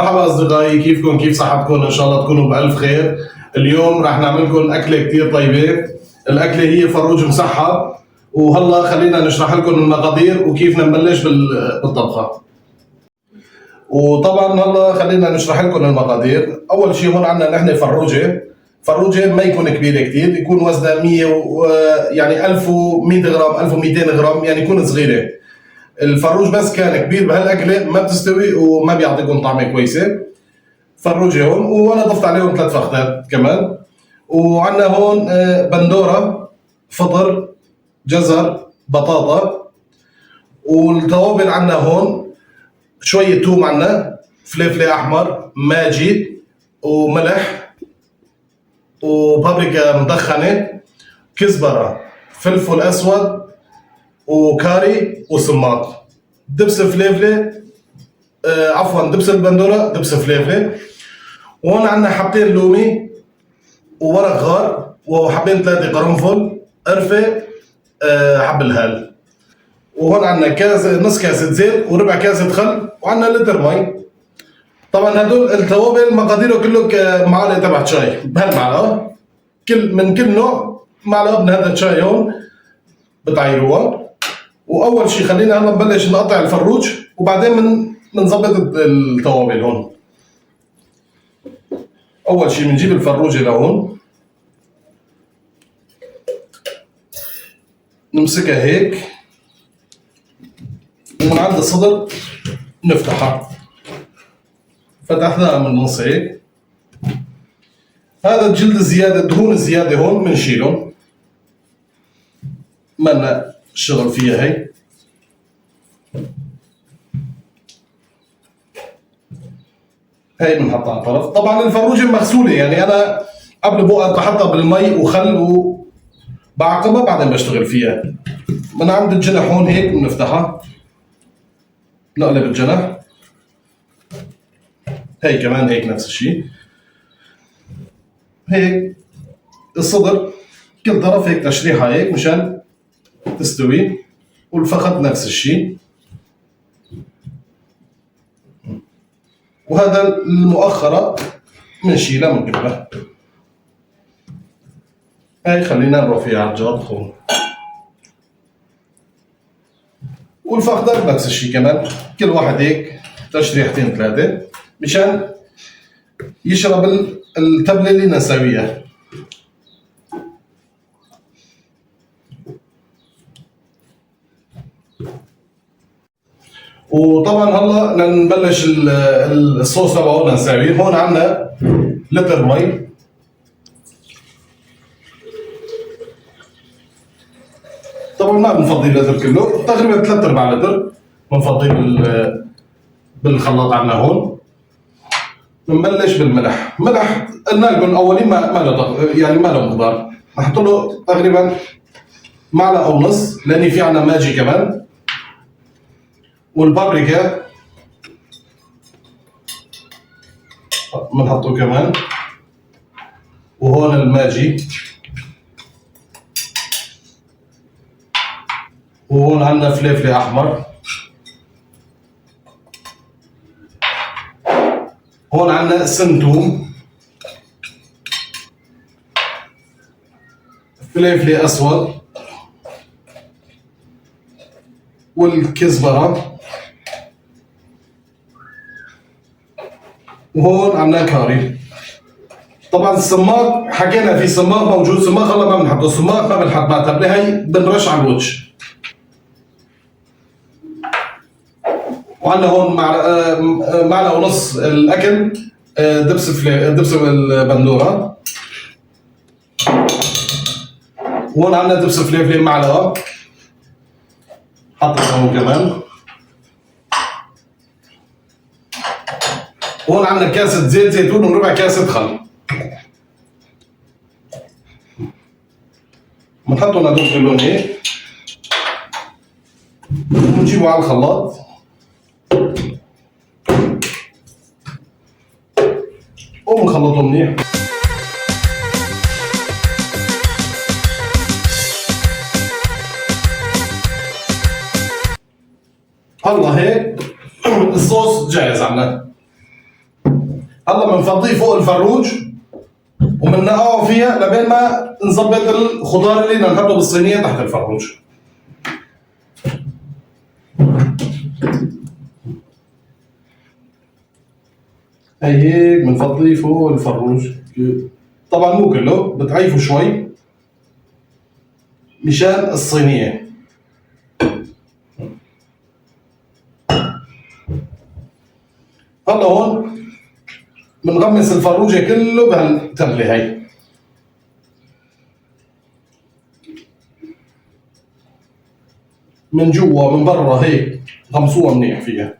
مرحبا أصدقائي، كيفكم؟ كيف صحتكم؟ إن شاء الله تكونوا بألف خير. اليوم راح نعمل لكم أكلة كتير طيبة. الأكلة هي فروج مسحب، وهلا خلينا نشرح لكم المقادير وكيف نبلش بالطبخة. وطبعا هلا خلينا نشرح لكم المقادير. أول شيء هون عندنا نحن فروجة ما يكون كبيرة كتير، يكون وزنها 100 يعني 1100 غرام 1200 غرام، يعني يكون صغيرة. الفروج بس كان كبير بهالاكله ما بتستوي وما بيعطيكم طعمه كويسه. فروجي هون، وانا ضفت عليهم 3 فخدات كمان. وعندنا هون بندوره، فطر، جزر، بطاطا. والتوابل عندنا هون شويه توم، عندنا فلفل احمر، ماجي، وملح، وبابريكا مدخنه، كزبره، فلفل اسود، وكاري، وسماق، دبس فليفله، عفوا دبس البندوره، دبس فليفله. وهون عندنا حبتين لومي، وورق غار، وحبين 3 قرنفل، قرفه، حب الهال. وهون عندنا نص كاسه زيت، وربع كاسه خل، وعندنا لتر مي. طبعا هدول التوابل مقاديره كله معلقه تبع شاي بهالمعلقه، من كل نوع معلقه من هذا الشاي هون بتعيروها. واول شيء خلينا هلا نبلش نقطع الفروج، وبعدين بنظبط التوابل هون. اول شيء بنجيب الفروجه لهون، نمسكها هيك، ومن عند الصدر نفتحها. فتحناها من النص هيك. هذا الجلد الزياده، الدهون الزياده هون بنشيلهم، مالنا الشغل فيها هي. هي بنحطها على طرف. طبعا الفروجه مغسوله، يعني انا قبل بوقت بحطها بالمي وخل وبعقمها بعدين بشتغل فيها. من عند الجنح هون هيك بنفتحها، نقلب الجنح. هي كمان هيك نفس الشيء. هيك الصدر كل طرف هيك تشريحه هيك مشان تستوي، والفخذ نفس الشيء. وهذا المؤخرة بنشيلها من قبله. هاي خلينا نروح فيها على الجرد هون. والفخذة نفس الشيء كمان، كل واحد هيك تشريحتين 3 مشان يشرب التبلة اللي نسويها. وطبعا هلا نبلش الصوص تبعه نسويه. هون عندنا لتر مي، طبعا ما بنفضي اللتر كله، تقريبا 3/4 لتر بنفضيه بالخلاط. عندنا هون بنبلش بالملح. ملح قلنا لكم اولين ما له يعني ما له مقدار، نحط له تقريبا معلقه ونص، لان في عندنا ماجي كمان. والبابريكا بنحطه كمان، وهون الماجي، وهون عندنا فلفل احمر، هون عندنا سنتوم، فلفل اسود، والكزبره، وهون عندنا كاري. طبعا السماق حكينا في سماق موجود، سماق هلا ما بنحطه، سماق ما بنحط مع التبله، هي بنرش على الوجه. وعندنا هون معلقه ونص الاكل دبس البندوره. وهون عندنا دبس فليفله معلقه، حطينا هون كمان. هون عندنا كاسة زيت زيتون وربع كاسة خل. بنحطهم هدول كلهم هيك، ونجيبه على الخلاط، وبنخلطهم منيح. هلا هيك الصوص جاهز عنا. هلا بنفضيه فوق الفروج وبننقعه فيها لبين ما نظبط الخضار اللي بدنا نحطه بالصينيه تحت الفروج. هي هيك بنفضيه فوق الفروج، طبعا مو كله، بتعيفه شوي مشان الصينيه. هلا هون بنغمس الفروجه كله بهالتبله هي. من جوا من برا هيك غمسوها منيح فيها.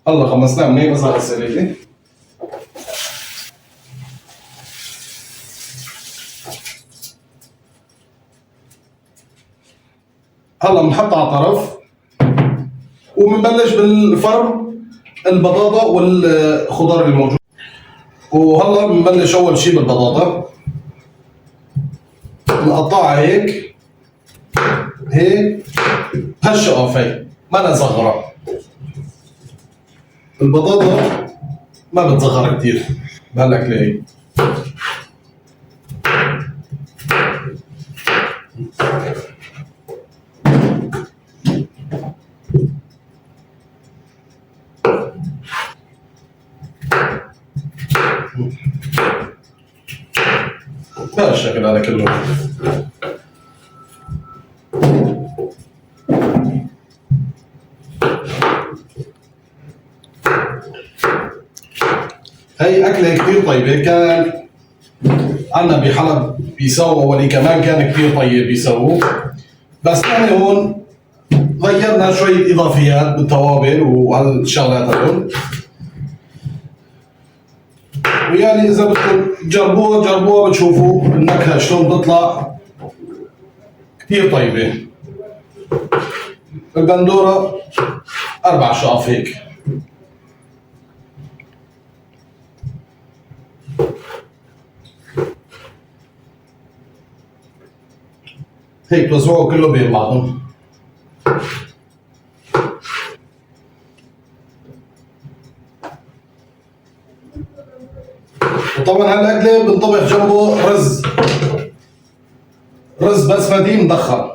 هلا غمسناها منيح بس على السريع. هلا بنحط على طرف وبنبلش بالفرم البطاطا والخضار اللي موجود. وهلا بنبلش اول شيء بالبطاطا، نقطعها هيك هيك هالشقف هي، ما نصغرها. البطاطا ما بتصغر كثير بهالاكله هي. بهالشكل هذا كله. هي أكلة كثير طيبة، كان عنا بحلب بيسووا ولي كمان كان كثير طيب بيسووه، بس يعني هون غيرنا شوية إضافيات بالتوابل وهالشغلات هدول. ويعني إذا بدكم جربوها بتشوفوا النكهة شلون بتطلع كثير طيبة. البندورة 4 شقف هيك. هيك توزعوه كله بين بعضهم. وطبعا هالاكله بنطبخ جنبه رز بسمتي مدخن.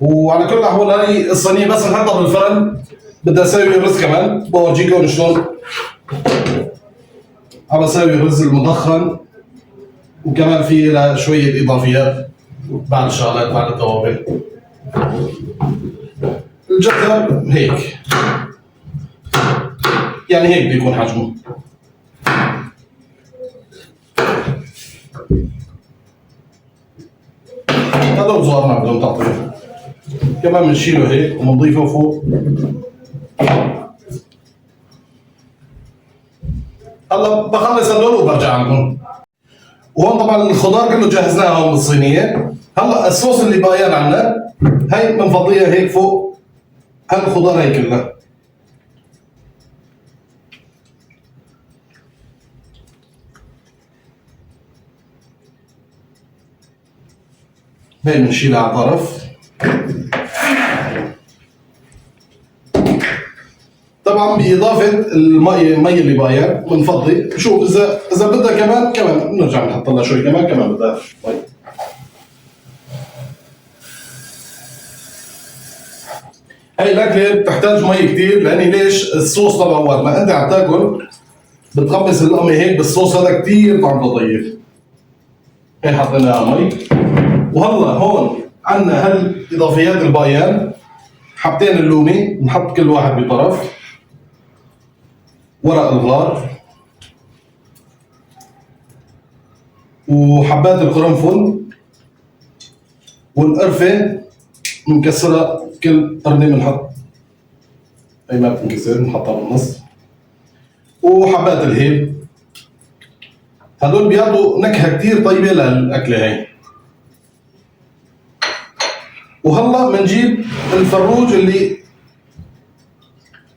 وعلى كل الاحوال هاي الصينيه بس نحطها بالفرن، بدي اسوي رز كمان بورجيكم شلون عم اسوي الرز المدخن، وكمان في شويه اضافيات بعد الشغلات بعد التوابل. الجزر هيك يعني هيك بيكون حجمه. هذول صغارنا بدهم تقطيع، كمان بنشيله هيك وبنضيفه فوق. هلا بخلص هدول وبرجع لكم. وهون طبعا الخضار كله جهزناه هون بالصينيه. هلا الصوص اللي باين عنا هي بنفضيها هيك فوق هالخضار هي كلها. هي بنشيلها على طرف. طبعا باضافه المي اللي باين بنفضي. شوف اذا بدها كمان بنرجع بنحط لها شوي كمان بدها مي. هي الاكله بتحتاج مي كثير، لاني ليش؟ الصوص طبعا وقت ما انت عم تاكل بتغمس اللقمه هيك بالصوص هذا كثير طعمه لطيف. هي حطينا مي. وهلا هون عندنا هالاضافيات البايان، حبتين اللومي بنحط كل واحد بطرف، ورق الغار، وحبات القرنفل، والقرفه بنكسرها كل قرنه بنحط، هي ما بتنكسر بنحطها بالنص، وحبات الهيل. هدول بيعطوا نكهه كثير طيبه للاكله هي. وهلا بنجيب الفروج اللي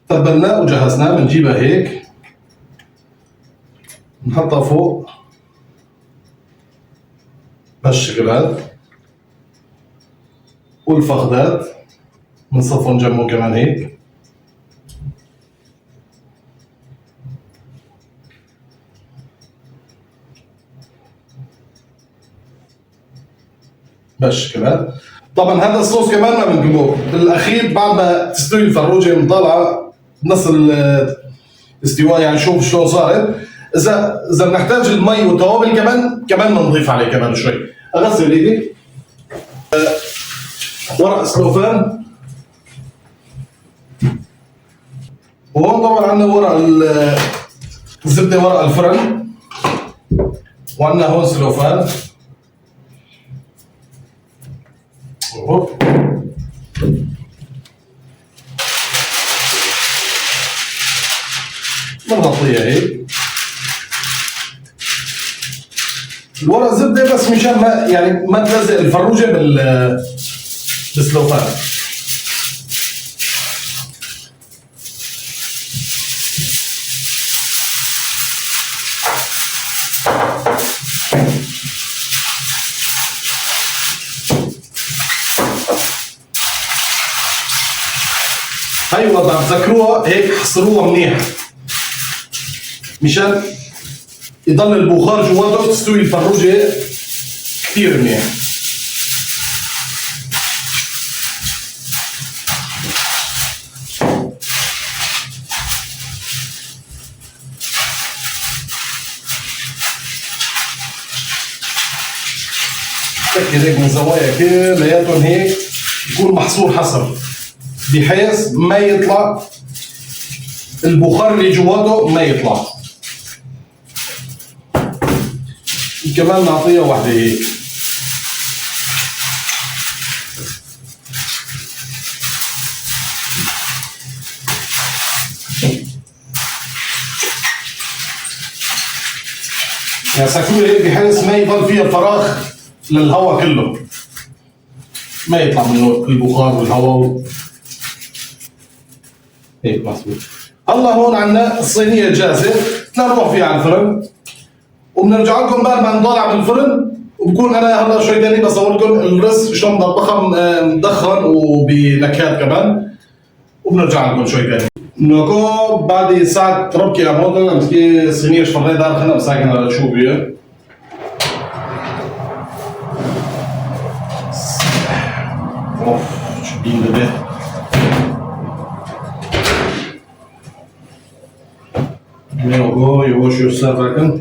تبلناه وجهزناه، بنجيبها هيك نحطها فوق بهالشكل هاد. والفخدات بنصفهم جنبه كمان هيك. بهالشكل هاد. طبعا هذا الصوص كمان ما بنقلوه بالاخير بعد ما تستوي الفروجه مطلعه نص الاستواء، يعني شوف شلون صارت. اذا بنحتاج المي والتوابل كمان بنضيف عليه كمان شوي. اغسل ايدي. ورق سلوفان، وهون طبعا عندنا ورق الزبده، ورق الفرن، وعندنا هون سلوفان. بنغطيها هيك. الورق زبده بس مشان ما تلزق الفروجه بالسلوفان. ايوه بدك تذكروها هيك، حصروها منيح مشان يضل البخار جواته تستوي الفروجه كثير منيح. تأكد هيك من زوايا كلياتهم هيك يكون محصور حصر، بحيث ما يطلع البخار اللي جواته ما يطلع. كمان نعطيها واحدة هيك. يعني سكروها هيك بحيث ما يضل فيها فراغ للهواء كله، ما يطلع منه البخار والهواء هيك مظبوط. هلا هون عندنا الصينية جاهزة، نروح فيها على الفرن وبنرجع لكم بعد ما نطلع من الفرن، وبكون انا هلا شوي تاني بصور لكم الرز شلون مطبخها مدخن وبنكهات كمان، وبنرجع لكم شوي تاني. نوكو بعد ساعة تربكي يا موضوع مسكي صينية شفرية دار خلنا مساكن على شو بيه. اوف شو بين ده. Go, you wash yourself again.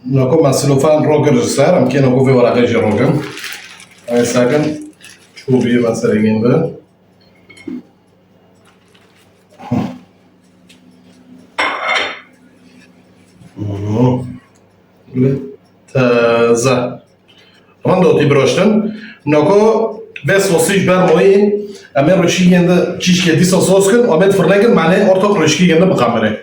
نقوم مع السلوفان روجر صار يمكن نقوم في ورقة جي روجر. هاي ساكن شو بيه ما سريعين به. تازه رندو تبروشتن نوكو بس وصيش بار موي امر رشي يند تشيش كدي صوصكن وامد فرنكن معناه ortak رشكي يند بقامره.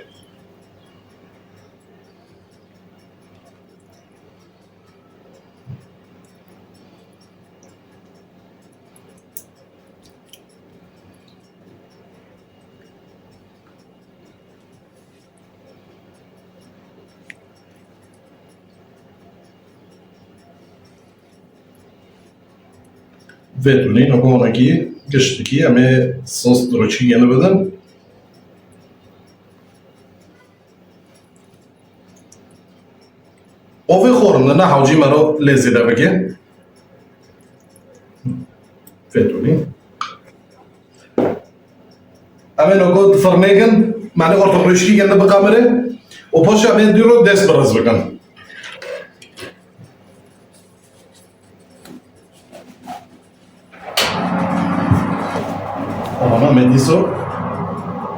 Vetuni, nokon aqui, este aqui é minha sauce de rotinha na verdade. وفي خورنا نحو جي مرو لازي دا بكي فاتوني أمين وقود فرنيجن معني أرتو رشكي جنب بقامرة وبوش أمين ديرو داس برز بكن أنا مديسو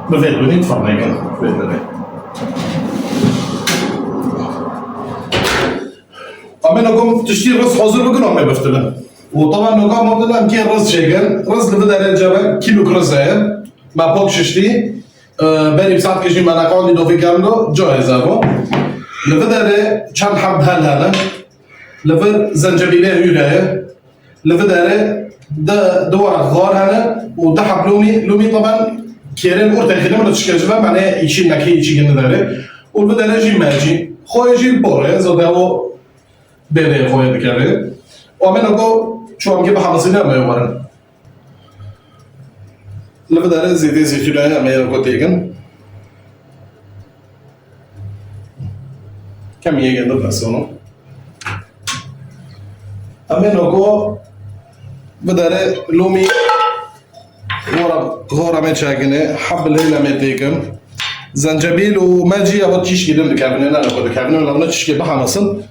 بفاتوني تفرنيجن فاتوني أمين أقوم تشتري رز حاضر بكن أمي بفتنا وطبعا نقام مبدأ أمكن رز شيكن رز لبدا للجبل كيلو كرزاية مع بوك ششتي بني بساعة كيجي ما نقعد دو في كاملو جاهز أبو لبدا ل كان حب هلا لفر زنجبيلة هيلاية لفداره ده دور خضار هنا ودحب لومي طبعا كيرن ورتا خدمه ولا تشكي جبا معناها يشي نكي يشي كنا داره والبداره جي ماجي خويا جي البوري زوداو بيري خويا دكاري ومنكو شو عم كيف حمصينا ما يورن لفداره زيتي زيتونا ما يركو تيكن كم يجي عند الناسونو أمينوكو بداره لومي غورا من شاكنه حب الليلة ميتيكن زنجبيل وماجي أبغى تشكي لنا كابنين أنا كنت كابنين لو نتشكي بحا مصن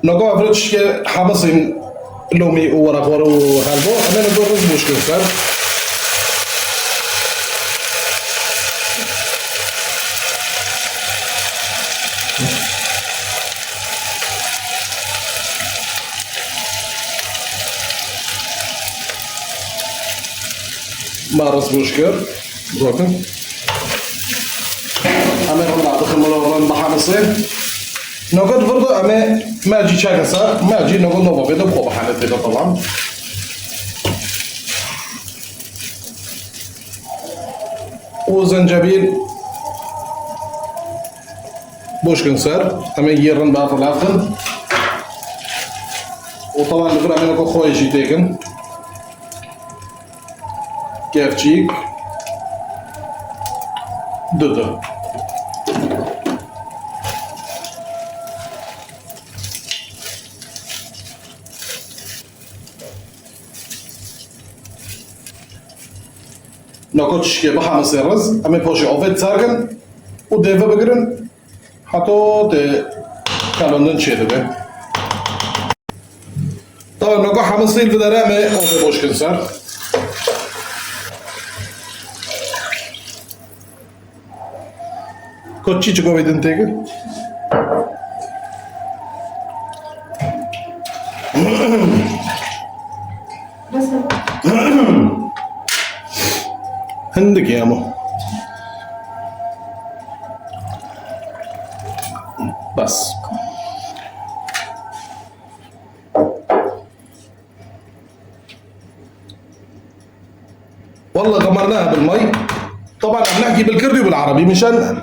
نقول أبغى تشكي حمصين لومي وورق ورو هالبو أنا نقول رز مشكل صار ما رز مشكل روكن أنا هلا دخل ملون بحمصين نقول برضو أما ما أجي شاكا صار ما أجي نقول نوبا بيضا بخو بحالة بيضا طبعا وزنجبيل بوشكن صار أما يجيرن بعض الأفضل وطبعا نقول أما نقول خوي يجي تيكن كيف تشيك دودو ناكل تشكي بحا مصير رز أمي بوشي أوفيت ساكن وديفا بقرن حتى كالوندن شيء ده طبعا ناكل حمصير في درامة أوفي بوشكن صار كوتشي تشكو بيدن تيجي هندك يا مو بس والله غمرناها بالمي طبعا عم نحكي بالكردي وبالعربي مشان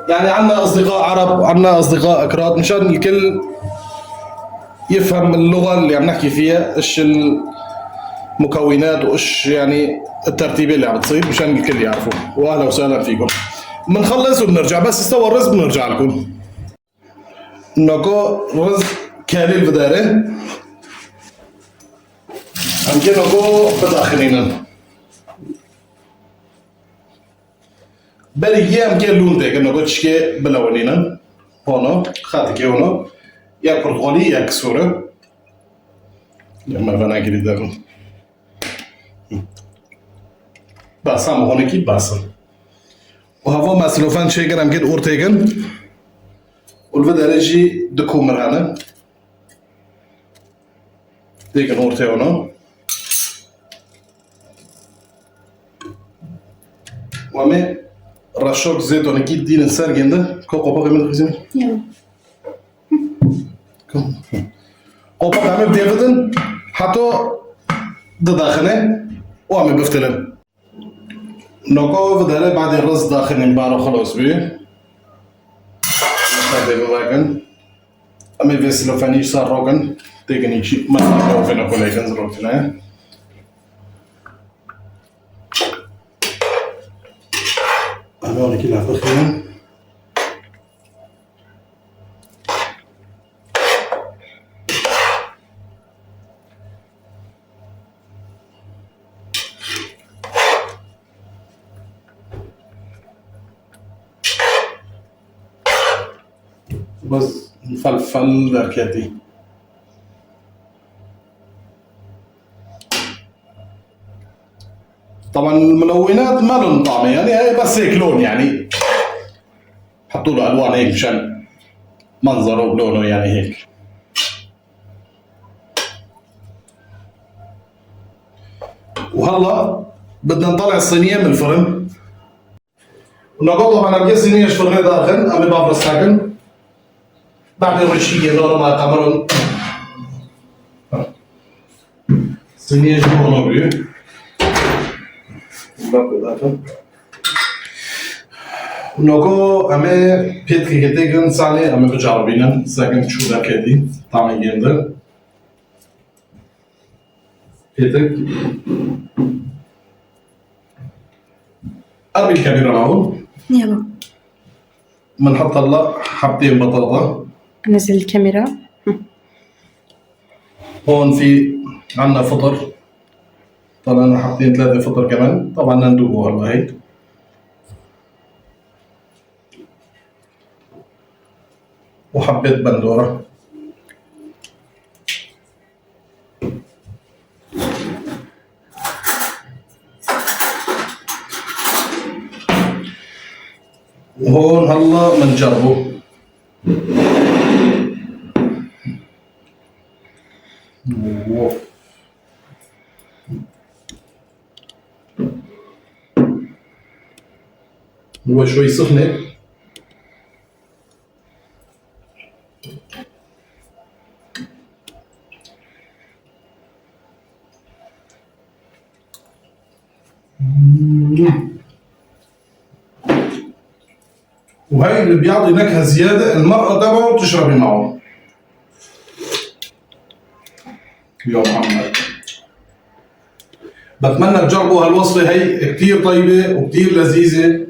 يعني عندنا اصدقاء عرب عندنا اصدقاء اكراد مشان الكل يفهم اللغه اللي عم نحكي فيها ايش المكونات وايش يعني الترتيبيه اللي عم بتصير مشان الكل يعرفوا واهلا وسهلا فيكم بنخلص وبنرجع بس استوى الرز بنرجع لكم نكو رز كالي الفداره عم نكو بداخلين بلي يام كان لون تاك نكو تشكي بلونين هنا خاطك هنا يا برتغالي يا كسوره لما فانا كده داخل بس هم هونيكي باسل وهذا ما سلوفان شيء كلام كده أورتيجن والفدا رجي دكومر هنا تيجن أورتيونا وامي رشوك زيت ونكيد دين السار جنده كوكو باقي من الخزينة قوبا عمل ديفيدن حتى داخله وعمل بفتلن نوكو فداره بعد الرز داخل نبارو خلاص بيه هذا بواجن أمي فيسلو فانيش صار روغن تيجي شيء ما نقول فينا كوليجنز روتنا أنا كده أخذهم بس مفلفل ركاتي طبعا الملونات ما لهم طعم يعني هي بس هيك لون يعني حطوا له الوان هيك مشان منظره ولونه يعني هيك وهلا بدنا نطلع الصينية من الفرن. ونقول طبعا أبقى الصينية فرن داخل أمي بابر الساكن بعد الرشية لونه ما تمرن الصينية جوا نوري بابر داخل ونقول أمي بيت كيكتيجن سالي أمي بجربينا ساكن شو ذا كذي طعم جيندر بيتك أربي الكبيرة معهم يلا بنحط هلا حبتين بطاطا. انزل الكاميرا. هون في عنا فطر طلعنا حاطين 3 فطر كمان طبعا بدنا ندوقه هلا هيك. وحبيت بندورة وهون هلا بنجربه. هو شوي سخنة وهي اللي بيعطي نكهة زيادة المرأة تبعه تشربي معه. يا محمد بتمنى تجربوا هالوصفة هي كتير طيبة وكتير لذيذة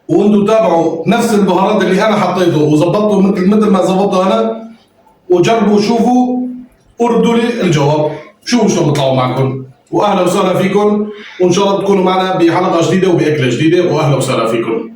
وانتوا تابعوا نفس البهارات اللي انا حطيته وظبطوا مثل ما ظبطته انا وجربوا وشوفوا وردوا لي الجواب شوفوا شو بيطلعوا معكم. واهلا وسهلا فيكم وان شاء الله تكونوا معنا بحلقة جديدة وبأكلة جديدة واهلا وسهلا فيكم.